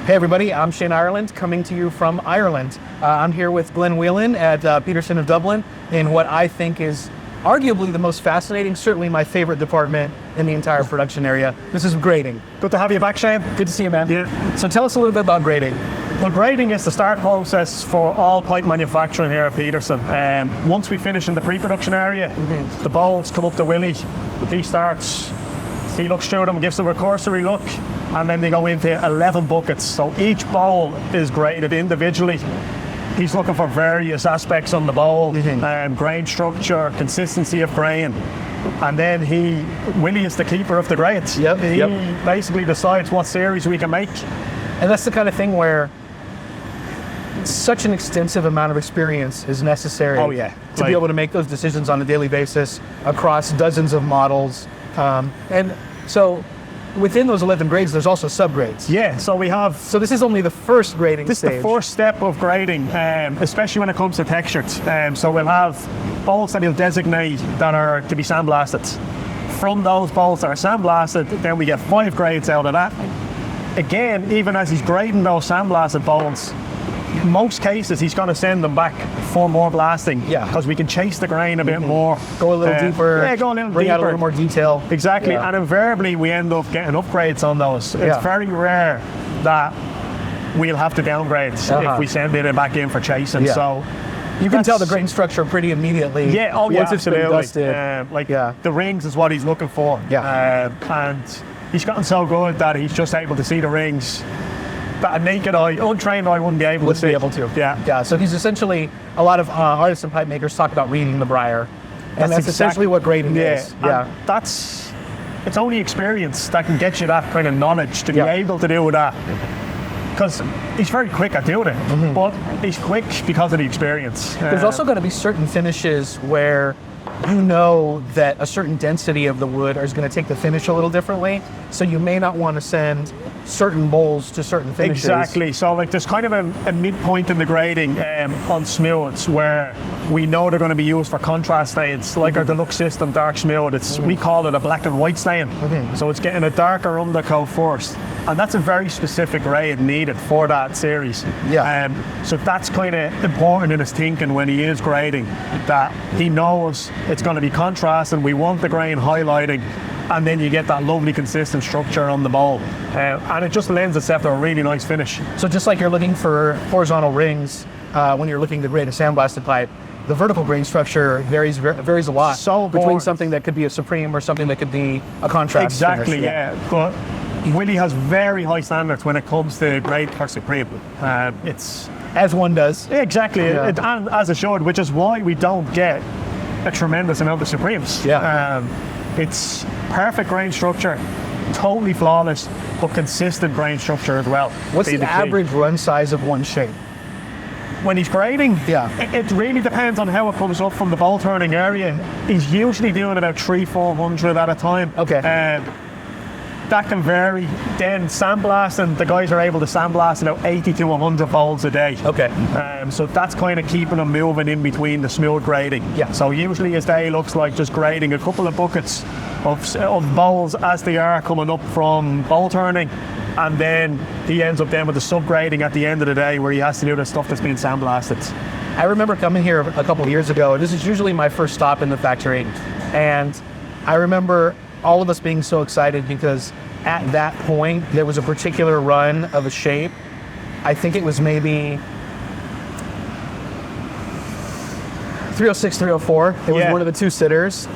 Hey everybody, I'm Shane Ireland, coming to you from Ireland. I'm here with Glen Whelan at Peterson of Dublin in what I think is arguably the most fascinating, certainly my favorite department in the entire production area. This is grading. Good to have you back, Shane. Good to see you, man. Yeah. So tell us a little bit about grading. Well, grading is the start process for all pipe manufacturing here at Peterson. Once we finish in the pre-production area, the bowls come up to Willie. He starts, he looks through them, gives them a cursory look, and then they go into 11 buckets. So each bowl is graded individually. He's looking for various aspects on the bowl, grain structure, consistency of grain. And then Willie is the keeper of the grades. He basically decides what series we can make. And that's the kind of thing where such an extensive amount of experience is necessary to be able to make those decisions on a daily basis across dozens of models. And so within those 11 grades, there's also subgrades. Yeah, so we have... So this is only the first grading This stage. is the first step of grading, especially when it comes to textured. So we'll have bowls that he'll designate that are to be sandblasted. From those bowls that are sandblasted, then we get 5 grades out of that. Again, even as he's grading those sandblasted bowls, in most cases he's going to send them back for more blasting. Yeah. Because we can chase the grain a bit more. Go a little deeper. Yeah, go a little bring deeper. Out a little more detail. Exactly. Yeah. And invariably we end up getting upgrades on those. It's very rare that we'll have to downgrade if we send it back in for chasing. So you can tell the grain structure pretty immediately. Yeah, once it's been dusted. The rings is what he's looking for. Yeah. And he's gotten so good that he's just able to see the rings that a naked eye, untrained eye wouldn't be able to see. Yeah. So he's essentially, a lot of artists and pipe makers talk about reading the Brier. And that's essentially what grading is. Yeah. It's only experience that can get you that kind of knowledge to be able to do that. Because he's very quick at doing it, but he's quick because of the experience. There's also going to be certain finishes where you know that a certain density of the wood is going to take the finish a little differently, so you may not want to send certain bowls to certain finishes. Exactly. So like there's kind of a midpoint in the grading on smooths where we know they're going to be used for contrast stains, like our deluxe system dark smooth. We call it a black and white stain. So it's getting a darker undercoat first, and that's a very specific grade needed for that series. So that's kind of important in his thinking when he is grading, that he knows it's going to be contrast and we want the grain highlighting, and then you get that lovely consistent structure on the bowl, and it just lends itself to a really nice finish. So just like you're looking for horizontal rings when you're looking to grade a sandblasted pipe, the vertical grain structure varies a lot between something that could be a supreme or something that could be a contrast. Exactly, finish. But Willie has very high standards when it comes to grade per supreme. It's as one does. Exactly, and as it should, which is why we don't get a tremendous amount of supremes. It's perfect grain structure, totally flawless, but consistent grain structure as well. What's the average run size of one shape? When he's grading, it really depends on how it comes up from the bowl turning area. He's usually doing about 300-400 at a time. That can vary. Then sandblasting, the guys are able to sandblast about 80 to 100 bowls a day. So that's kind of keeping them moving in between the smooth grading. So usually his day looks like just grading a couple of buckets of bowls as they are coming up from bowl turning, and then he ends up then with the sub-grading at the end of the day where he has to do the stuff that's being sandblasted. I remember coming here a couple of years ago. This is usually my first stop in the factory, and I remember all of us being so excited because at that point there was a particular run of a shape. I think it was maybe 306, 304. It was one of the two sitters,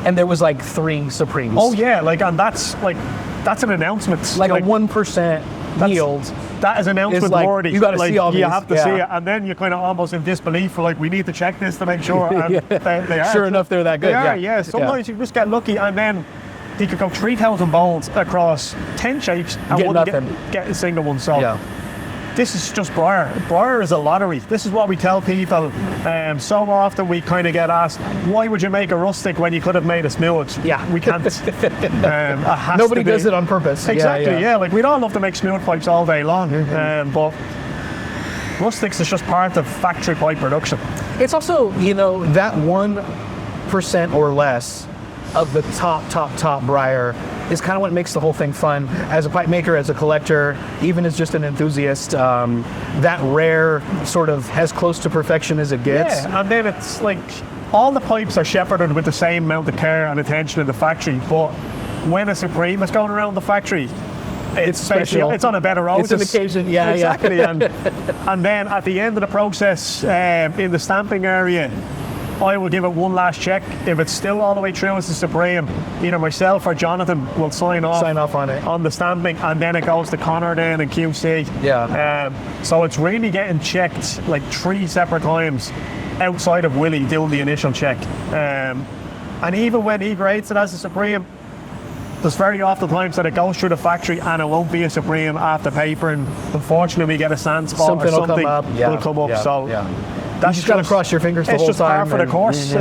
and there was like 3 supremes. And that's an announcement. Like a 1% yield. That is announcement worthy. You got to see all these. You have to see it, and then you're kind of almost in disbelief. We need to check this to make sure. And they are. Sure enough, they're that good. They are. Sometimes you just get lucky, and then he could go 3,000 bowls across 10 shapes and wouldn't get a single one. So this is just Briar. Briar is a lottery. This is what we tell people. So often we kind of get asked, why would you make a rustic when you could have made a smooth? We can't. Nobody does it on purpose. Exactly, we'd all love to make smooth pipes all day long, but rustics is just part of factory pipe production. It's also, that 1% or less of the top Brier is kind of what makes the whole thing fun. As a pipe maker, as a collector, even as just an enthusiast, that rare sort of as close to perfection as it gets. Yeah, and then it's like all the pipes are shepherded with the same amount of care and attention in the factory, but when a Supreme is going around the factory, it's special. It's on a bed of roses. It's an occasion, yeah, exactly. Yeah. And then at the end of the process, in the stamping area, I will give it one last check. If it's still all the way through as the Supreme, either myself or Jonathan will sign off on it, on the stamping, and then it goes to Connor then and QC. Yeah. So it's really getting checked like 3 separate times outside of Willie doing the initial check. And even when he grades it as a Supreme, there's very often times that it goes through the factory and it won't be a Supreme after papering. Unfortunately, we get a sand spot or something will come up. So that's just got to cross your fingers the whole time. It's just par for the course.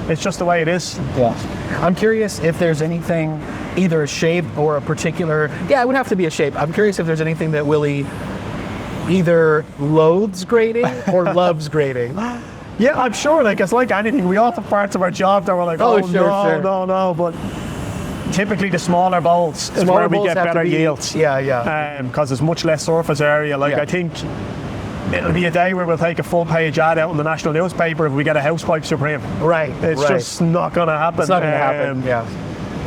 It's just the way it is. Yeah. I'm curious if there's anything, either a shape or a particular. Yeah, it would have to be a shape. I'm curious if there's anything that Willie either loathes grading or loves grading. Yeah, I'm sure. Like it's like anything. We all have parts of our job that we're like, no. But typically the smaller bowls is where we get better yields. Yeah. Because there's much less surface area. Like I think it'll be a day where we'll take a full page ad out in the national newspaper if we get a house pipe Supreme. Right. It's just not going to happen. It's not going to happen. Yeah.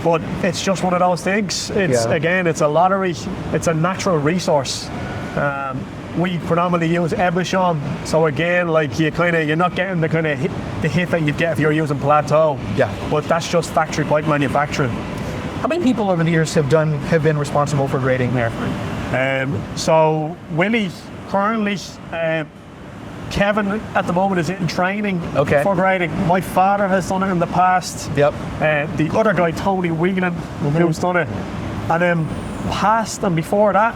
But it's just one of those things. It's again, it's a lottery. It's a natural resource. We predominantly use Eblichon, so again, like you're not getting the kind of hit that you'd get if you're using Plateau. Yeah. But that's just factory pipe manufacturing. How many people over the years have been responsible for grading there? So Willie currently, Kevin at the moment is in training for grading. My father has done it in the past. Yep. The other guy, Tony Whelan, who's done it, and then past and before that.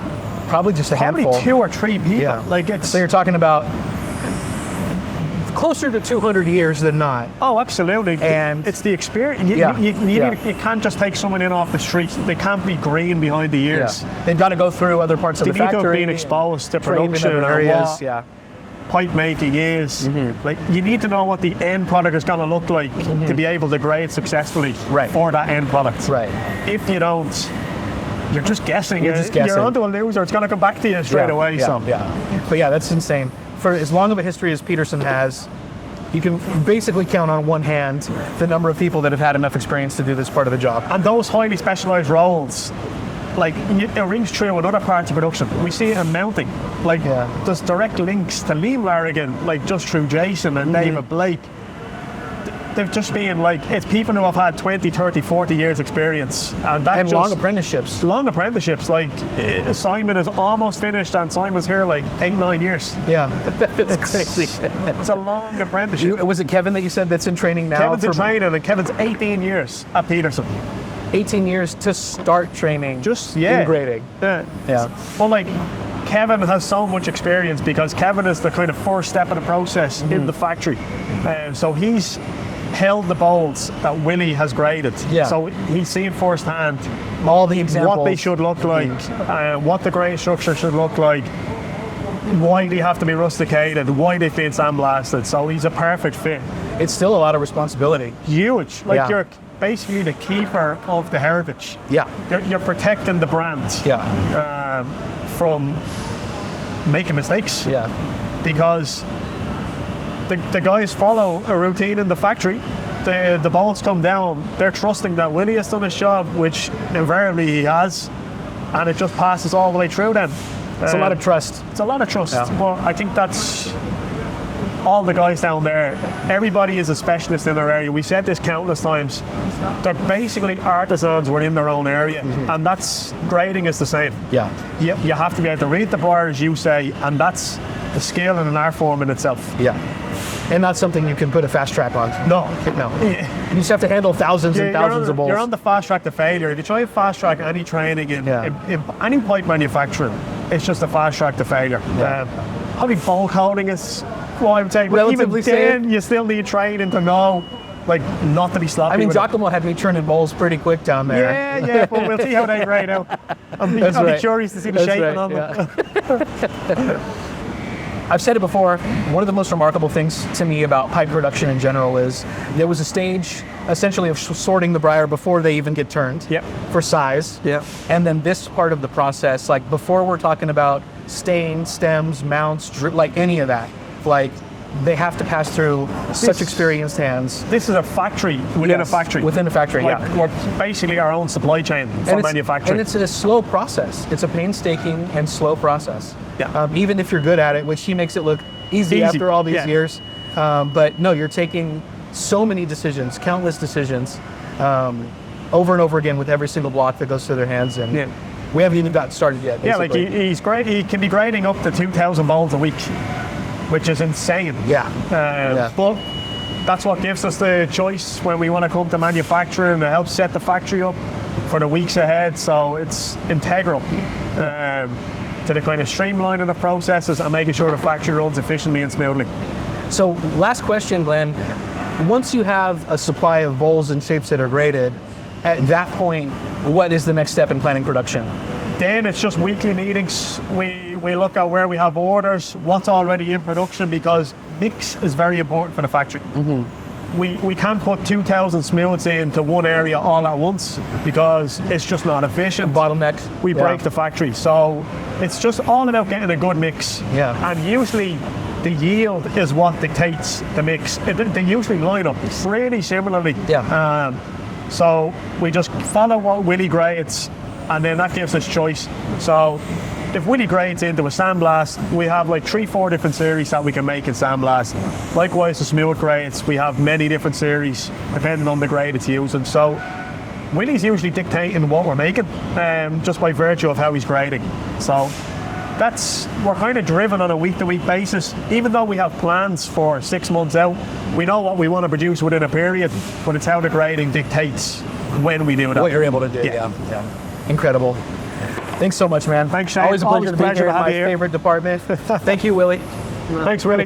Probably just a handful. Probably 2 or 3 people. Yeah. Like it's. So you're talking about closer to 200 years than not. Oh, absolutely. And it's the experience. You can't just take someone in off the street. They can't be green behind the ears. Yeah. They've got to go through other parts of the factory. They need to have been exposed to production areas. Pipe making is. Like you need to know what the end product is going to look like to be able to grade successfully for that end product. Right. If you don't, you're just guessing. You're onto a loser. It's going to come back to you straight away. But that's insane. For as long of a history as Peterson has, you can basically count on one hand the number of people that have had enough experience to do this part of the job. And those highly specialised roles, like it rings true in other parts of production. We see it in mounting. Like there's direct links to Liam Larrigan, like just through Jason and David Blake. They've just been like, it's people who have had 20, 30, 40 years experience. And long apprenticeships. Long apprenticeships. Like Simon is almost finished and Simon's here like 8, 9 years. Yeah, that's crazy. It's a long apprenticeship. Was it Kevin that you said that's in training now? Kevin's in training and Kevin's 18 years at Peterson. 18 years to start training in grading. Yeah. Well, like, Kevin has so much experience because Kevin is the kind of first step of the process in the factory. So he's held the bowls that Willie has graded. Yeah. So he's seen firsthand all the examples, what they should look like, what the grade structure should look like, why they have to be rusticated, why they've been sandblasted. So he's a perfect fit. It's still a lot of responsibility. Huge. Like you're basically the keeper of the heritage. Yeah. You're protecting the brand. Yeah. From making mistakes. Yeah. Because the guys follow a routine in the factory. The balls come down. They're trusting that Willie has done his job, which invariably he has, and it just passes all the way through then. It's a lot of trust. It's a lot of trust. Yeah. But I think that's all the guys down there. Everybody is a specialist in their area. We said this countless times. They're basically artisans within their own area, and that's grading is the same. Yeah. You have to be able to read the bar, as you say, and that's the skill and an art form in itself. Yeah. And not something you can put a fast track on. No. You just have to handle thousands and thousands of bowls. You're on the fast track to failure. If you try to fast track any training in any pipe manufacturing, it's just a fast track to failure. Probably bowl coating is what I would say. But even then, you still need training to know, like, not to be sloppy. I mean, Giacomo had me turning bowls pretty quick down there. Yeah, but we'll see how they grade out. I'll be curious to see the shaping on them. I've said it before, one of the most remarkable things to me about pipe production in general is there was a stage essentially of sorting the briar before they even get turned for size. And then this part of the process, like before we're talking about stain, stems, mounts, like any of that, like they have to pass through such experienced hands. This is a factory within a factory. Within a factory, We're basically our own supply chain for manufacturing. And it's a slow process. It's a painstaking and slow process. Even if you're good at it, which he makes it look easy. After all these years. But no, you're taking so many decisions, countless decisions, over and over again with every single block that goes through their hands. And we haven't even gotten started yet, basically. Yeah, like he's great. He can be grading up to 2,000 bowls a week, which is insane. But that's what gives us the choice when we want to come to manufacturing. It helps set the factory up for the weeks ahead, so it's integral to the kind of streamlining the processes and making sure the factory runs efficiently and smoothly. So last question, Glenn. Once you have a supply of bowls and shapes that are graded, at that point, what is the next step in planning production? Then it's just weekly meetings. We look at where we have orders, what's already in production, because mix is very important for the factory. We can't put 2,000 smooths into one area all at once because it's just not efficient. Bottleneck. We break the factory. So it's just all about getting a good mix. And usually the yield is what dictates the mix. They usually line up really similarly. So we just follow what Willie grades, and then that gives us choice. So if Willie grades into a sandblast, we have like 3-4 different series that we can make in sandblast. Likewise, the smooth grades, we have many different series depending on the grade it's using. So Willie's usually dictating what we're making, just by virtue of how he's grading. So we're kind of driven on a week-to-week basis. Even though we have plans for 6 months out, we know what we want to produce within a period, but it's how the grading dictates when we do that. What you're able to do, Incredible. Thanks so much, man. Thanks, Shane. Always a pleasure to be here in my favorite department. Thank you, Willie. Thanks, Willie.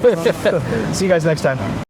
See you guys next time.